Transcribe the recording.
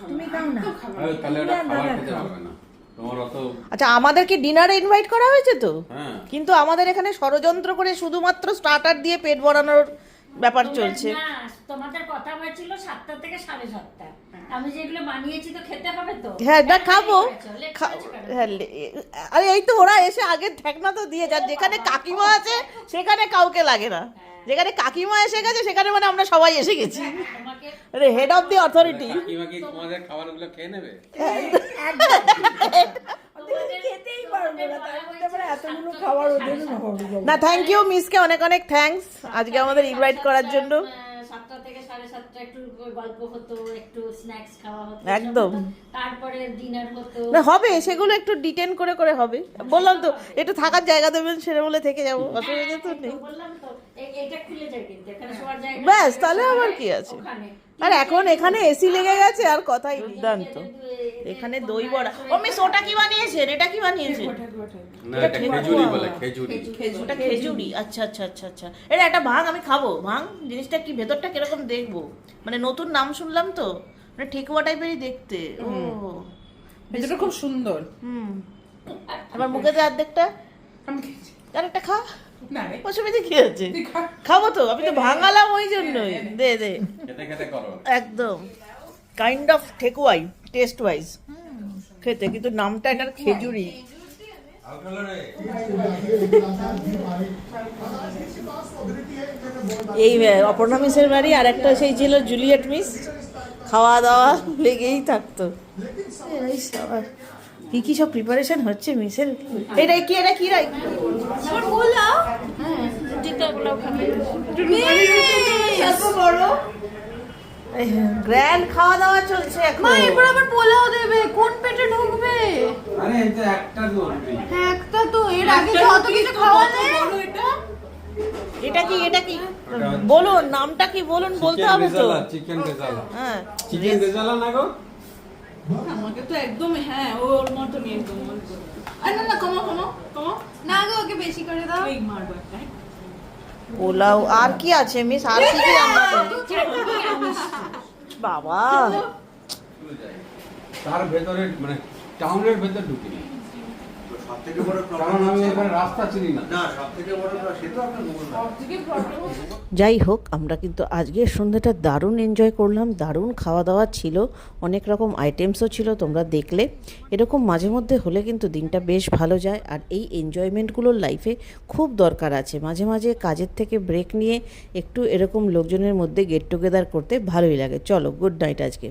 তুমি খাও না। তাহলে ওটা খাবার খেতে পারবে না তোমার অত। আচ্ছা, আমাদেরকে ডিনারে ইনভাইট করা হয়েছে তো, হ্যাঁ কিন্তু আমাদের এখানে ষড়যন্ত্র করে শুধুমাত্র স্টার্টার দিয়ে পেট ভরানোর ব্যাপার চলছে। না, তোমাদের কথা হয়েছিল 7টা থেকে 7:30। আমি যেগুলো বানিয়েছি তো খেতে হবে তো। হ্যাঁ, না খাবো। লেট খা- করেছো কেন? হ্যাঁ, আরে এই তো ওরা এসে আগে ঠেকনা তো দিয়ে যান, যেখানে কাকিমা আছে সেখানে কাউকে লাগে না, যেখানে কাকিমা এসে গেছে সেখানে মানে আমরা সবাই এসে গেছি। তোমাকে আরে হেড অফ দি অথরিটি। কাকিমা কি তোমাদের খাবারগুলো খেয়ে নেবে? তোমাদের খেতেই পারবো না, তার মধ্যে আবার এতগুলো খাবার ওদের না হবে। না, থ্যাংক ইউ মিসকে, অনেক অনেক থ্যাঙ্কস আজকে আমাদের ইনভাইট করার জন্য। 7টা থেকে 7:30 একটু গল্প হতো, একটু স্ন্যাক্স খাওয়া হতো, একদম। তারপরে ডিনার হতো। না হবে, সেগুলো একটু ডিটেন করে করে হবে। বললাম তো একটু থাকার জায়গা দেবেন, সেটা বলে থেকে যাবো, অসুবিধা তো নেই। বললাম তো এটা খুলে যায় কিন্তু এখানে শোয়ার জায়গা। ব্যাস, তাহলে আবার কি আছে। ওখানে আর এখন এখানে এসি লেগে গেছে, আর কথাই দুর্দান্ত। এখানে দই বড়া। ও মিস, ওটা কি বানিয়েছেন? এটা কি বানিয়েছেন? না এটা খেজুরি বলে, খেজুরি। ওটা খেজুরি। আচ্ছা আচ্ছা আচ্ছা আচ্ছা। এটা একটা ভাঙ, আমি খাবো ভাঙ। জিনিসটা কি, ভেতরটা কিরকম দেখবো? মানে নতুন নাম শুনলাম তো, মানে ঠেকুয়া টাইপেরই দেখতে। ও ভেতরটা খুব সুন্দর। আমার মুখে দে অর্ধেকটা, আমি খেয়েছি। আর একটা খা। না রে, অসুবিধা কি আছে? তুই খা। খাবো তো, আমি তো ভাঙালাম ওই জন্যই। দে দে, খেতে খেতে করো। একদম কাইন্ড অফ ঠেকুয়াই টেস্ট ওয়াইজ খেতে, কিন্তু নামটা এটার খেজুরি। এই অপর্ণা মিসের বাড়ি, আর একটা সেই ছিল জুলিয়েট মিস। খাওয়া দাওয়া লেগেই থাকতো। এই সবার কি কি সব প্রিপারেশন হচ্ছে মিসের। এটা কি, এটা কি রাই? গ্র্যান্ড খাওয়া দাওয়া চলছে এখন। এবার আবার পোলাও দেবে, কোন পেটে ঢুকবে? আরে এটা একটা রুটি। একটা তো এর আগে যত কিছু খাওয়া নেই। এটা কি, এটা কি বলুন, নামটা কি বলুন, বলতে হবে তো। চিকেন রেজালা। হ্যাঁ, চিকেন রেজালা না গো? আমাকে তো একদম, হ্যাঁ ওর মতনই একদম। না না, কমো কমো কমো। না গো, ওকে বেশি করে দাও। এই মারবো একটা। পোলাও আর কি আছে মিস, আর কি কি রান্না করে? বাবা, তার ভেতরে মানে টাউনের ভেতর ঢুকিনি। কারণ আমি এখানে রাস্তা চিনি না। যাই হোক, আমরা কিন্তু আজকের সন্ধ্যাটা দারুণ এনজয় করলাম, দারুণ খাওয়া দাওয়া ছিল, অনেক রকম আইটেমসও ছিল, তোমরা দেখলে। এরকম মাঝে মধ্যে হলে কিন্তু দিনটা বেশ ভালো যায়, আর এই এনজয়মেন্টগুলোর লাইফে খুব দরকার আছে। মাঝে মাঝে কাজের থেকে ব্রেক নিয়ে একটু এরকম লোকজনের মধ্যে গেট টুগেদার করতে ভালোই লাগে। চলো, গুড নাইট আজকে।